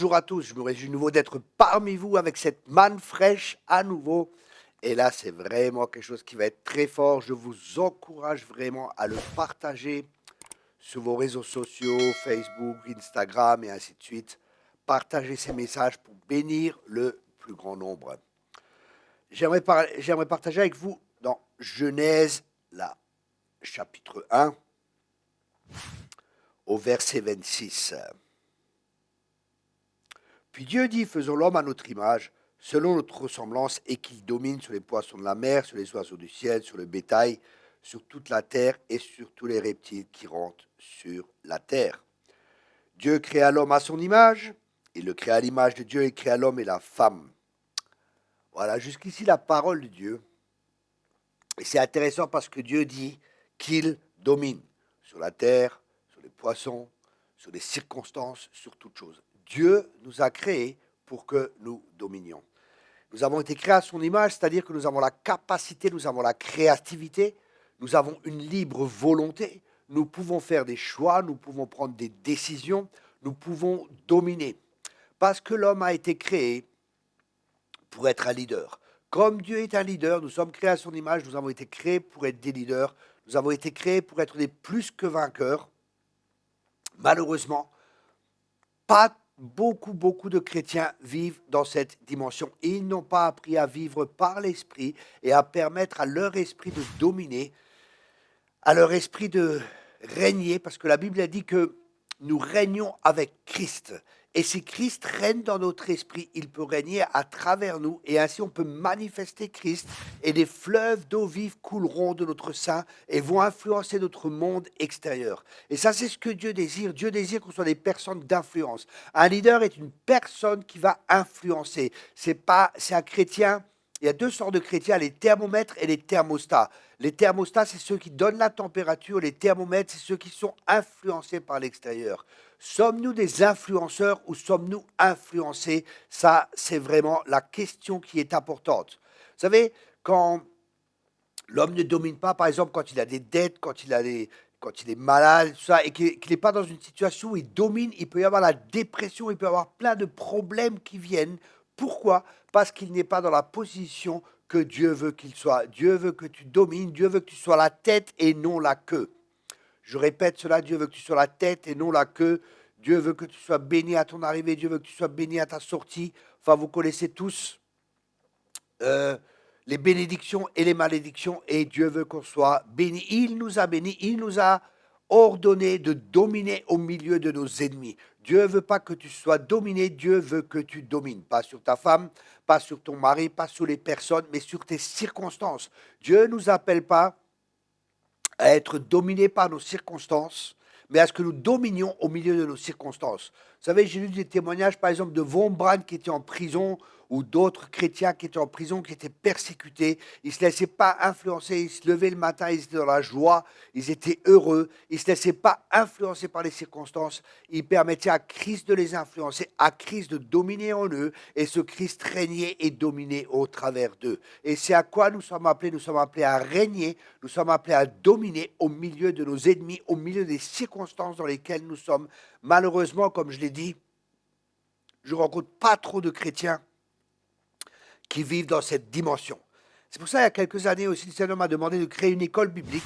Bonjour à tous, je me réjouis de nouveau d'être parmi vous avec cette manne fraîche à nouveau. Et là, c'est vraiment quelque chose qui va être très fort. Je vous encourage vraiment à le partager sur vos réseaux sociaux, Facebook, Instagram et ainsi de suite. Partagez ces messages pour bénir le plus grand nombre. J'aimerais partager avec vous dans Genèse, là, chapitre 1, au verset 26. Puis Dieu dit, faisons l'homme à notre image, selon notre ressemblance, et qu'il domine sur les poissons de la mer, sur les oiseaux du ciel, sur le bétail, sur toute la terre et sur tous les reptiles qui rampent sur la terre. Dieu créa l'homme à son image, il le créa à l'image de Dieu, il créa l'homme et la femme. Voilà, jusqu'ici la parole de Dieu. Et c'est intéressant parce que Dieu dit qu'il domine sur la terre, sur les poissons, sur les circonstances, sur toute chose. Dieu nous a créés pour que nous dominions. Nous avons été créés à son image, c'est-à-dire que nous avons la capacité, nous avons la créativité, nous avons une libre volonté, nous pouvons faire des choix, nous pouvons prendre des décisions, nous pouvons dominer. Parce que l'homme a été créé pour être un leader. Comme Dieu est un leader, nous sommes créés à son image, nous avons été créés pour être des leaders, nous avons été créés pour être des plus que vainqueurs. Malheureusement, pas beaucoup de chrétiens vivent dans cette dimension. Ils n'ont pas appris à vivre par l'esprit et à permettre à leur esprit de dominer, à leur esprit de régner, parce que la Bible a dit que nous régnons avec Christ. Et si Christ règne dans notre esprit, il peut régner à travers nous, et ainsi on peut manifester Christ, et des fleuves d'eau vive couleront de notre sein et vont influencer notre monde extérieur. Et ça, c'est ce que Dieu désire. Dieu désire qu'on soit des personnes d'influence. Un leader est une personne qui va influencer. C'est un chrétien. Il y a deux sortes de chrétiens, les thermomètres et les thermostats. Les thermostats, c'est ceux qui donnent la température. Les thermomètres, c'est ceux qui sont influencés par l'extérieur. Sommes-nous des influenceurs ou sommes-nous influencés? Ça, c'est vraiment la question qui est importante. Vous savez, quand l'homme ne domine pas, par exemple, quand il a des dettes, quand il est malade, tout ça, et qu'il n'est pas dans une situation où il domine, il peut y avoir la dépression, il peut y avoir plein de problèmes qui viennent. Pourquoi? Parce qu'il n'est pas dans la position que Dieu veut qu'il soit. Dieu veut que tu domines, Dieu veut que tu sois la tête et non la queue. Je répète cela, Dieu veut que tu sois la tête et non la queue. Dieu veut que tu sois béni à ton arrivée, Dieu veut que tu sois béni à ta sortie. Enfin, vous connaissez tous les bénédictions et les malédictions, et Dieu veut qu'on soit béni. Il nous a bénis, il nous a ordonné de dominer au milieu de nos ennemis. Dieu ne veut pas que tu sois dominé, Dieu veut que tu domines. Pas sur ta femme, pas sur ton mari, pas sur les personnes, mais sur tes circonstances. Dieu ne nous appelle pas à être dominés par nos circonstances, mais à ce que nous dominions au milieu de nos circonstances. Vous savez, j'ai lu des témoignages, par exemple, de Von Brandt qui était en prison, ou d'autres chrétiens qui étaient en prison, qui étaient persécutés. Ils ne se laissaient pas influencer, ils se levaient le matin, ils étaient dans la joie, ils étaient heureux, ils ne se laissaient pas influencer par les circonstances. Ils permettaient à Christ de les influencer, à Christ de dominer en eux, et ce Christ régnait et dominait au travers d'eux. Et c'est à quoi nous sommes appelés? Nous sommes appelés à régner, nous sommes appelés à dominer au milieu de nos ennemis, au milieu des circonstances dans lesquelles nous sommes. Malheureusement, comme je l'ai dit, je ne rencontre pas trop de chrétiens qui vivent dans cette dimension. C'est pour ça, il y a quelques années aussi, le Seigneur m'a demandé de créer une école biblique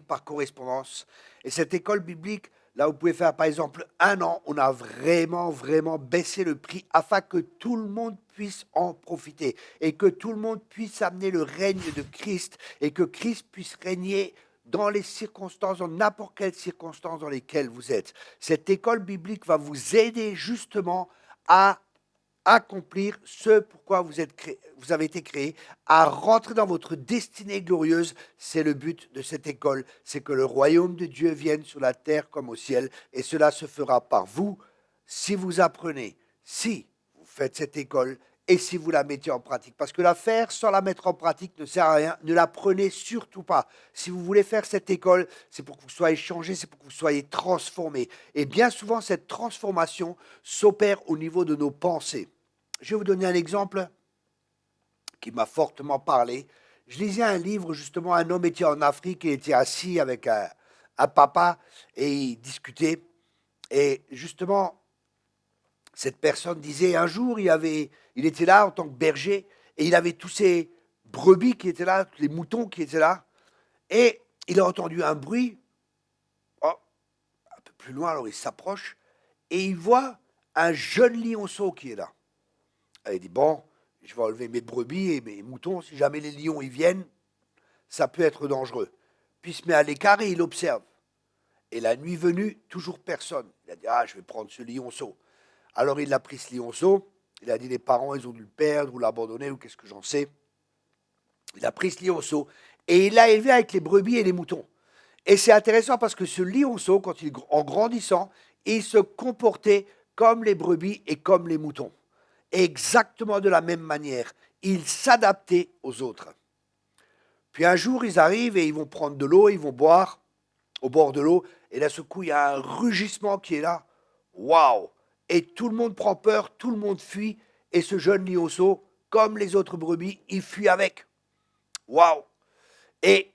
par correspondance. Et cette école biblique, là, vous pouvez faire, par exemple, 1 an, on a vraiment baissé le prix afin que tout le monde puisse en profiter et que tout le monde puisse amener le règne de Christ et que Christ puisse régner dans les circonstances, dans n'importe quelle circonstance dans lesquelles vous êtes. Cette école biblique va vous aider justement à accomplir ce pourquoi vous avez été créé, à rentrer dans votre destinée glorieuse. C'est le but de cette école, c'est que le royaume de Dieu vienne sur la terre comme au ciel, et cela se fera par vous, si vous apprenez, si vous faites cette école, et si vous la mettez en pratique. Parce que la faire sans la mettre en pratique ne sert à rien, ne la prenez surtout pas. Si vous voulez faire cette école, c'est pour que vous soyez changé, c'est pour que vous soyez transformé. Et bien souvent, cette transformation s'opère au niveau de nos pensées. Je vais vous donner un exemple qui m'a fortement parlé. Je lisais un livre, justement, un homme était en Afrique, il était assis avec un papa et il discutait. Et justement, Cette personne disait un jour, il était là en tant que berger et il avait tous ces brebis qui étaient là, tous les moutons qui étaient là. Et il a entendu un bruit, oh, un peu plus loin, alors il s'approche et il voit un jeune lionceau qui est là. Et il dit, bon, je vais enlever mes brebis et mes moutons, si jamais les lions y viennent, ça peut être dangereux. Puis il se met à l'écart et il observe. Et la nuit venue, toujours personne. Il a dit, ah, je vais prendre ce lionceau. Alors il a pris ce lionceau, il a dit, les parents, ils ont dû le perdre ou l'abandonner ou qu'est-ce que j'en sais. Il a pris ce lionceau et il l'a élevé avec les brebis et les moutons. Et c'est intéressant parce que ce lionceau, en grandissant, il se comportait comme les brebis et comme les moutons. Exactement de la même manière. Il s'adaptait aux autres. Puis un jour, ils arrivent et ils vont prendre de l'eau, ils vont boire au bord de l'eau. Et là, ce coup, il y a un rugissement qui est là. Waouh! Et tout le monde prend peur, tout le monde fuit. Et ce jeune lionceau, comme les autres brebis, il fuit avec. Waouh! Et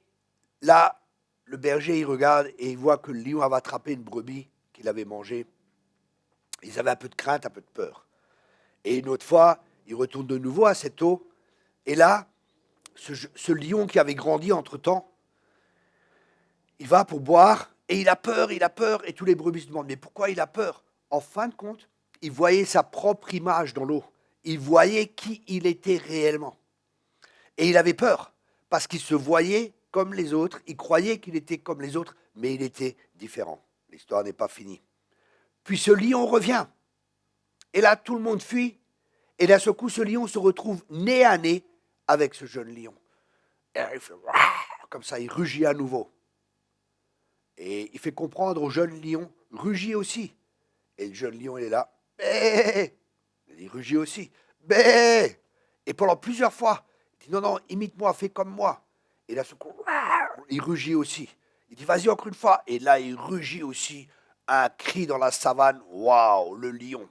là, le berger, il regarde et il voit que le lion avait attrapé une brebis qu'il avait mangée. Ils avaient un peu de crainte, un peu de peur. Et une autre fois, il retourne de nouveau à cette eau. Et là, ce lion qui avait grandi entre-temps, il va pour boire et il a peur. Et tous les brebis se demandent, mais pourquoi il a peur? En fin de compte, il voyait sa propre image dans l'eau. Il voyait qui il était réellement. Et il avait peur, parce qu'il se voyait comme les autres, il croyait qu'il était comme les autres, mais il était différent. L'histoire n'est pas finie. Puis ce lion revient. Et là, tout le monde fuit. Et d'un seul coup, ce lion se retrouve nez à nez avec ce jeune lion. Et il fait comme ça, il rugit à nouveau. Et il fait comprendre au jeune lion, rugis aussi. Et le jeune lion, il est là, bé. Il rugit aussi, bé. Et pendant plusieurs fois, il dit non, non, imite-moi, fais comme moi. Et là, ce coup, il rugit aussi. Il dit vas-y encore une fois. Et là, il rugit aussi. Un cri dans la savane, waouh, le lion.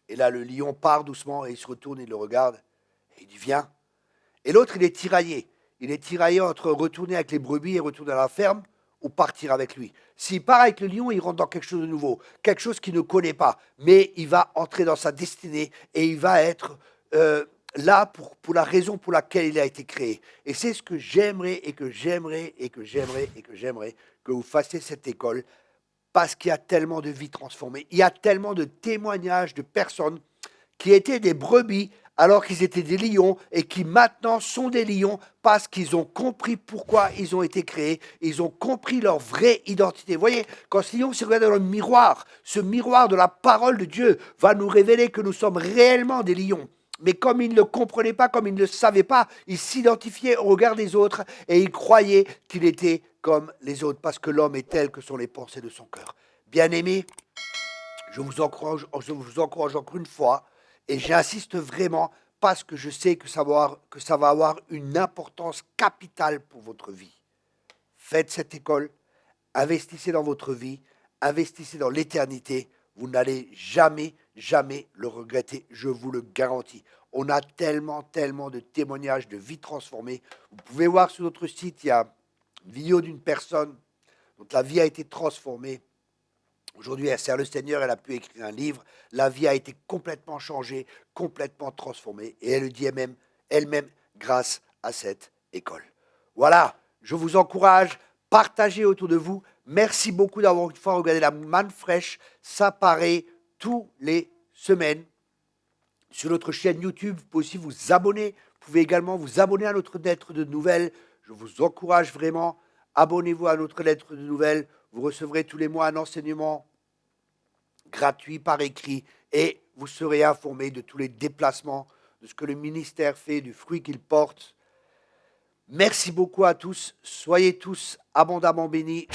Et là, le lion part doucement et il se retourne, il le regarde. Et il dit viens. Et l'autre, il est tiraillé. Il est tiraillé entre retourner avec les brebis et retourner à la ferme ou partir avec lui. S'il part avec le lion, il rentre dans quelque chose de nouveau, quelque chose qu'il ne connaît pas, mais il va entrer dans sa destinée et il va être là pour la raison pour laquelle il a été créé. Et c'est ce que j'aimerais que vous fassiez cette école, parce qu'il y a tellement de vies transformées, il y a tellement de témoignages de personnes qui étaient des brebis alors qu'ils étaient des lions et qui maintenant sont des lions parce qu'ils ont compris pourquoi ils ont été créés, ils ont compris leur vraie identité. Vous voyez, quand ce lion se regarde dans le miroir, ce miroir de la parole de Dieu va nous révéler que nous sommes réellement des lions. Mais comme il ne le comprenait pas, comme il ne le savait pas, il s'identifiait au regard des autres et il croyait qu'il était comme les autres parce que l'homme est tel que sont les pensées de son cœur. Bien-aimés, je vous encourage encore une fois, et j'insiste vraiment parce que je sais que ça va avoir une importance capitale pour votre vie. Faites cette école, investissez dans votre vie, investissez dans l'éternité. Vous n'allez jamais, jamais le regretter, je vous le garantis. On a tellement, tellement de témoignages de vies transformées. Vous pouvez voir sur notre site, il y a une vidéo d'une personne dont la vie a été transformée. Aujourd'hui, elle sert le Seigneur, elle a pu écrire un livre. La vie a été complètement changée, complètement transformée. Et elle le dit elle-même grâce à cette école. Voilà, je vous encourage, partagez autour de vous. Merci beaucoup d'avoir une fois regardé la manne fraîche. Ça paraît tous les semaines sur notre chaîne YouTube. Vous pouvez aussi vous abonner. Vous pouvez également vous abonner à notre lettre de nouvelles. Je vous encourage vraiment. Abonnez-vous à notre lettre de nouvelles. Vous recevrez tous les mois un enseignement gratuit par écrit et vous serez informé de tous les déplacements, de ce que le ministère fait, du fruit qu'il porte. Merci beaucoup à tous. Soyez tous abondamment bénis.